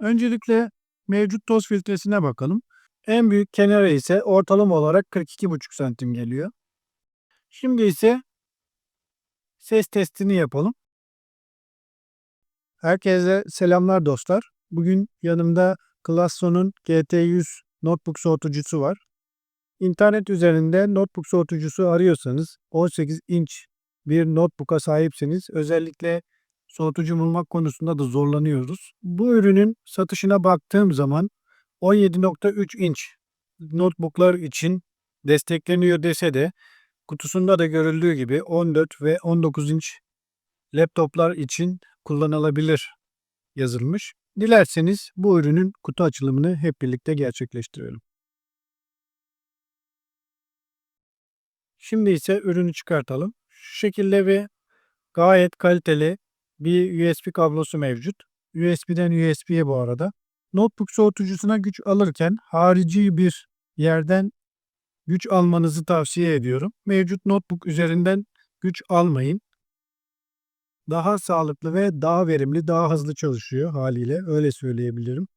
Öncelikle mevcut toz filtresine bakalım. En büyük kenarı ise ortalama olarak 42,5 santim geliyor. Şimdi ise ses testini yapalım. Herkese selamlar dostlar. Bugün yanımda Klasso'nun GT100 notebook soğutucusu var. İnternet üzerinde notebook soğutucusu arıyorsanız 18 inç bir notebook'a sahipseniz özellikle soğutucu bulmak konusunda da zorlanıyoruz. Bu ürünün satışına baktığım zaman 17,3 inç notebooklar için destekleniyor dese de kutusunda da görüldüğü gibi 14 ve 19 inç laptoplar için kullanılabilir yazılmış. Dilerseniz bu ürünün kutu açılımını hep birlikte gerçekleştirelim. Şimdi ise ürünü çıkartalım. Şu şekilde ve gayet kaliteli bir USB kablosu mevcut. USB'den USB'ye bu arada. Notebook soğutucusuna güç alırken harici bir yerden güç almanızı tavsiye ediyorum. Mevcut notebook üzerinden güç almayın. Daha sağlıklı ve daha verimli, daha hızlı çalışıyor haliyle, öyle söyleyebilirim.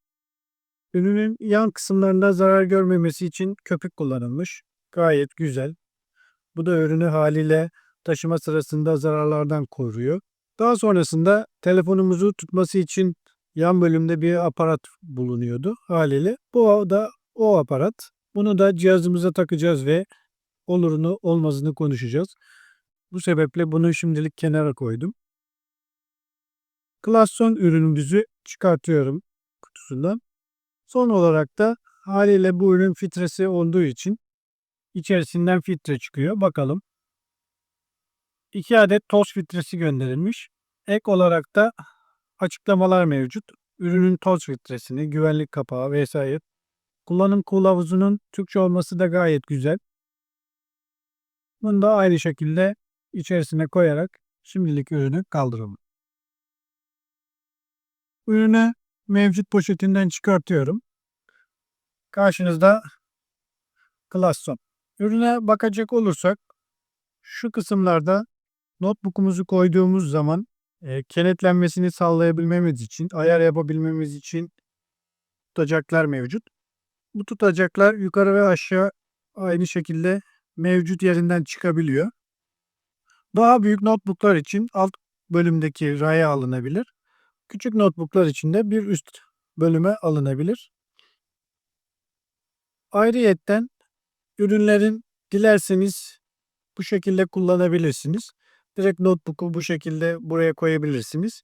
Ürünün yan kısımlarında zarar görmemesi için köpük kullanılmış. Gayet güzel. Bu da ürünü haliyle taşıma sırasında zararlardan koruyor. Daha sonrasında telefonumuzu tutması için yan bölümde bir aparat bulunuyordu haliyle. Bu da o aparat. Bunu da cihazımıza takacağız ve olurunu olmazını konuşacağız. Bu sebeple bunu şimdilik kenara koydum. Klasson ürünümüzü çıkartıyorum kutusundan. Son olarak da haliyle bu ürün filtresi olduğu için içerisinden filtre çıkıyor. Bakalım. 2 adet toz filtresi gönderilmiş. Ek olarak da açıklamalar mevcut. Ürünün toz filtresini, güvenlik kapağı vesaire. Kullanım kılavuzunun Türkçe olması da gayet güzel. Bunu da aynı şekilde içerisine koyarak şimdilik ürünü kaldıralım. Ürünü mevcut poşetinden çıkartıyorum. Karşınızda Klasson. Ürüne bakacak olursak şu kısımlarda notebook'umuzu koyduğumuz zaman kenetlenmesini sağlayabilmemiz için, ayar yapabilmemiz için tutacaklar mevcut. Bu tutacaklar yukarı ve aşağı aynı şekilde mevcut yerinden çıkabiliyor. Daha büyük notebooklar için alt bölümdeki raya alınabilir. Küçük notebooklar için de bir üst bölüme alınabilir. Ayrıyetten ürünlerin dilerseniz bu şekilde kullanabilirsiniz. Direkt notebook'u bu şekilde buraya koyabilirsiniz.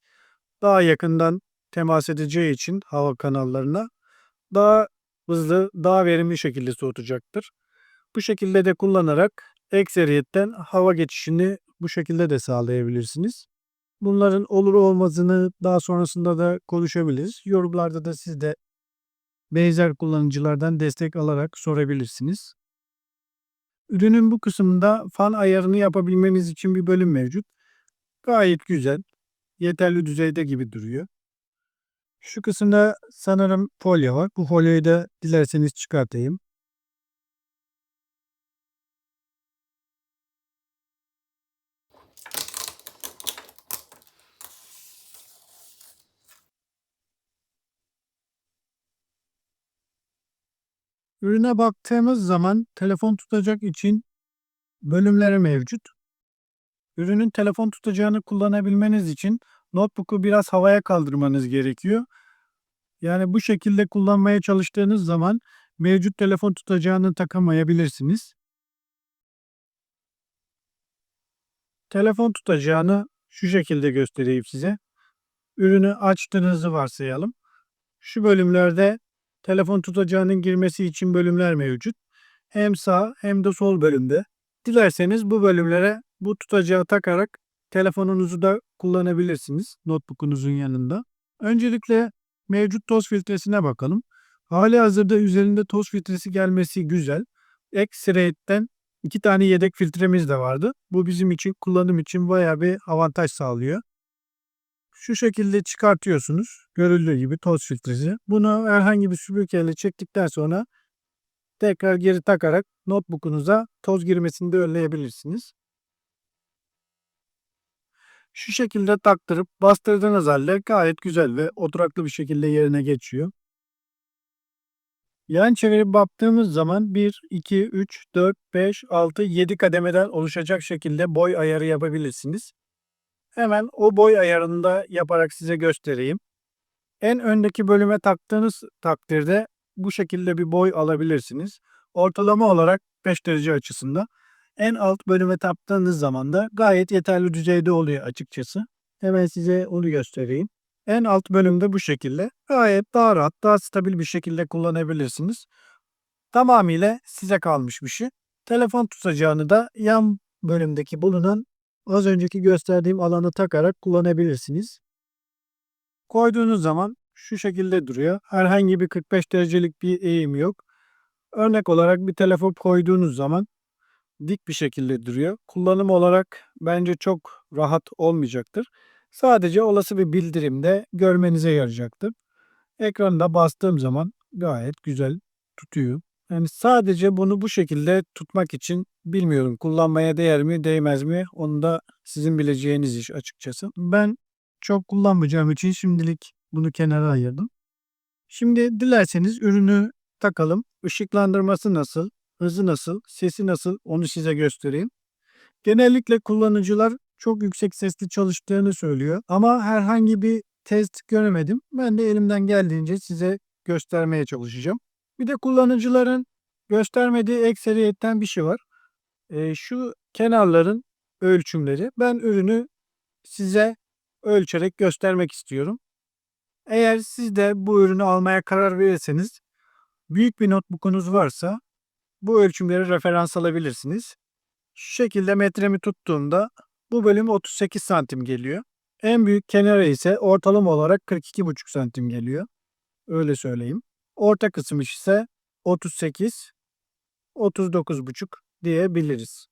Daha yakından temas edeceği için hava kanallarına daha hızlı, daha verimli şekilde soğutacaktır. Bu şekilde de kullanarak ekseriyetten hava geçişini bu şekilde de sağlayabilirsiniz. Bunların olur olmazını daha sonrasında da konuşabiliriz. Yorumlarda da siz de benzer kullanıcılardan destek alarak sorabilirsiniz. Ürünün bu kısmında fan ayarını yapabilmeniz için bir bölüm mevcut. Gayet güzel, yeterli düzeyde gibi duruyor. Şu kısımda sanırım folyo var. Bu folyoyu da dilerseniz çıkartayım. Ürüne baktığımız zaman telefon tutacak için bölümleri mevcut. Ürünün telefon tutacağını kullanabilmeniz için notebook'u biraz havaya kaldırmanız gerekiyor. Yani bu şekilde kullanmaya çalıştığınız zaman mevcut telefon tutacağını takamayabilirsiniz. Telefon tutacağını şu şekilde göstereyim size. Ürünü açtığınızı varsayalım. Şu bölümlerde telefon tutacağının girmesi için bölümler mevcut. Hem sağ hem de sol bölümde. Dilerseniz bu bölümlere bu tutacağı takarak telefonunuzu da kullanabilirsiniz notebook'unuzun yanında. Öncelikle mevcut toz filtresine bakalım. Halihazırda üzerinde toz filtresi gelmesi güzel. Ekstrayetten 2 tane yedek filtremiz de vardı. Bu bizim için kullanım için bayağı bir avantaj sağlıyor. Şu şekilde çıkartıyorsunuz. Görüldüğü gibi toz filtresi. Bunu herhangi bir süpürgeyle çektikten sonra tekrar geri takarak notebook'unuza toz girmesini de önleyebilirsiniz. Şu şekilde taktırıp bastırdığınız halde gayet güzel ve oturaklı bir şekilde yerine geçiyor. Yan çevirip baktığımız zaman 1, 2, 3, 4, 5, 6, 7 kademeden oluşacak şekilde boy ayarı yapabilirsiniz. Hemen o boy ayarını da yaparak size göstereyim. En öndeki bölüme taktığınız takdirde bu şekilde bir boy alabilirsiniz. Ortalama olarak 5 derece açısında. En alt bölüme taktığınız zaman da gayet yeterli düzeyde oluyor açıkçası. Hemen size onu göstereyim. En alt bölümde bu şekilde. Gayet daha rahat, daha stabil bir şekilde kullanabilirsiniz. Tamamıyla size kalmış bir şey. Telefon tutacağını da yan bölümdeki bulunan az önceki gösterdiğim alanı takarak kullanabilirsiniz. Koyduğunuz zaman şu şekilde duruyor. Herhangi bir 45 derecelik bir eğim yok. Örnek olarak bir telefon koyduğunuz zaman dik bir şekilde duruyor. Kullanım olarak bence çok rahat olmayacaktır. Sadece olası bir bildirimde görmenize yarayacaktır. Ekranda bastığım zaman gayet güzel tutuyor. Yani sadece bunu bu şekilde tutmak için bilmiyorum kullanmaya değer mi değmez mi onu da sizin bileceğiniz iş açıkçası. Ben çok kullanmayacağım için şimdilik bunu kenara ayırdım. Şimdi dilerseniz ürünü takalım. Işıklandırması nasıl, hızı nasıl, sesi nasıl onu size göstereyim. Genellikle kullanıcılar çok yüksek sesli çalıştığını söylüyor ama herhangi bir test göremedim. Ben de elimden geldiğince size göstermeye çalışacağım. Bir de kullanıcıların göstermediği ekseriyetten bir şey var. Şu kenarların ölçümleri. Ben ürünü size ölçerek göstermek istiyorum. Eğer siz de bu ürünü almaya karar verirseniz büyük bir notebook'unuz varsa bu ölçümleri referans alabilirsiniz. Şu şekilde metremi tuttuğumda bu bölüm 38 santim geliyor. En büyük kenarı ise ortalama olarak 42,5 santim geliyor. Öyle söyleyeyim. Orta kısım ise 38, 39,5 diyebiliriz.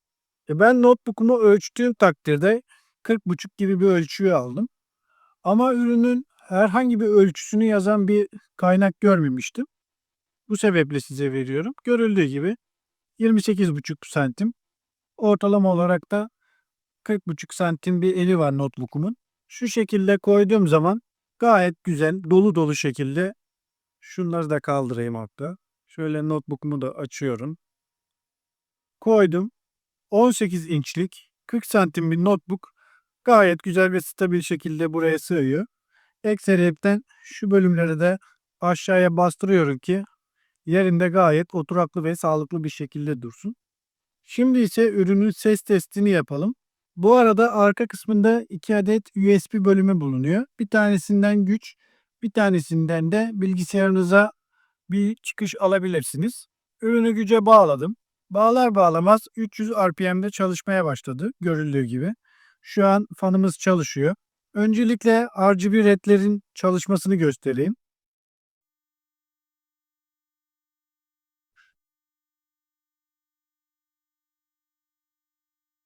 Ben notebook'umu ölçtüğüm takdirde 40,5 gibi bir ölçüyü aldım. Ama ürünün herhangi bir ölçüsünü yazan bir kaynak görmemiştim. Bu sebeple size veriyorum. Görüldüğü gibi 28,5 santim. Ortalama olarak da 40,5 santim bir eli var notebook'umun. Şu şekilde koyduğum zaman gayet güzel dolu dolu şekilde şunları da kaldırayım hatta. Şöyle notebook'umu da açıyorum. Koydum. 18 inçlik 40 santim bir notebook gayet güzel ve stabil şekilde buraya sığıyor. Ekseriyetten şu bölümleri de aşağıya bastırıyorum ki yerinde gayet oturaklı ve sağlıklı bir şekilde dursun. Şimdi ise ürünün ses testini yapalım. Bu arada arka kısmında 2 adet USB bölümü bulunuyor. Bir tanesinden güç, bir tanesinden de bilgisayarınıza bir çıkış alabilirsiniz. Ürünü güce bağladım. Bağlar bağlamaz 300 RPM'de çalışmaya başladı görüldüğü gibi. Şu an fanımız çalışıyor. Öncelikle RGB ledlerin çalışmasını göstereyim.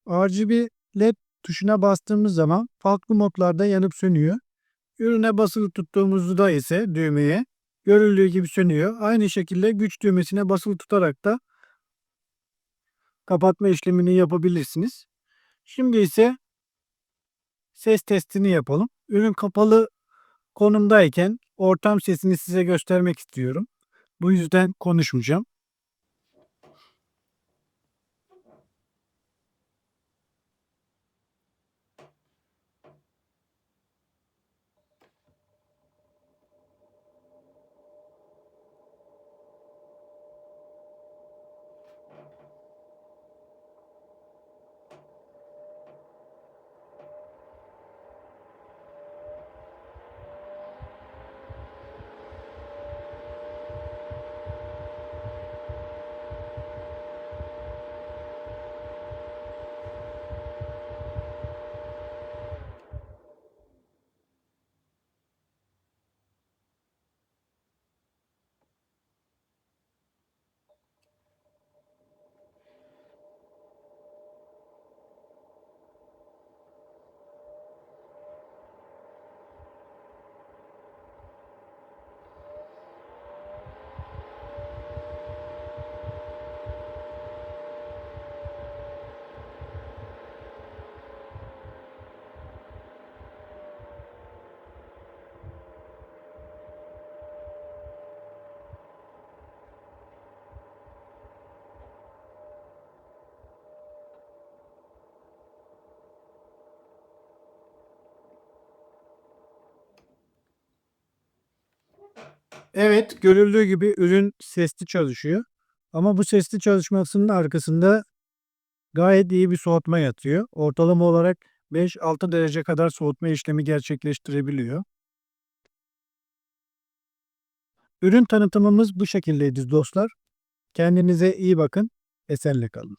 RGB led tuşuna bastığımız zaman farklı modlarda yanıp sönüyor. Ürüne basılı tuttuğumuzda ise düğmeye görüldüğü gibi sönüyor. Aynı şekilde güç düğmesine basılı tutarak da kapatma işlemini yapabilirsiniz. Şimdi ise ses testini yapalım. Ürün kapalı konumdayken ortam sesini size göstermek istiyorum. Bu yüzden konuşmayacağım. Evet, görüldüğü gibi ürün sesli çalışıyor. Ama bu sesli çalışmasının arkasında gayet iyi bir soğutma yatıyor. Ortalama olarak 5-6 derece kadar soğutma işlemi gerçekleştirebiliyor. Ürün tanıtımımız bu şekildeydi dostlar. Kendinize iyi bakın. Esenle kalın.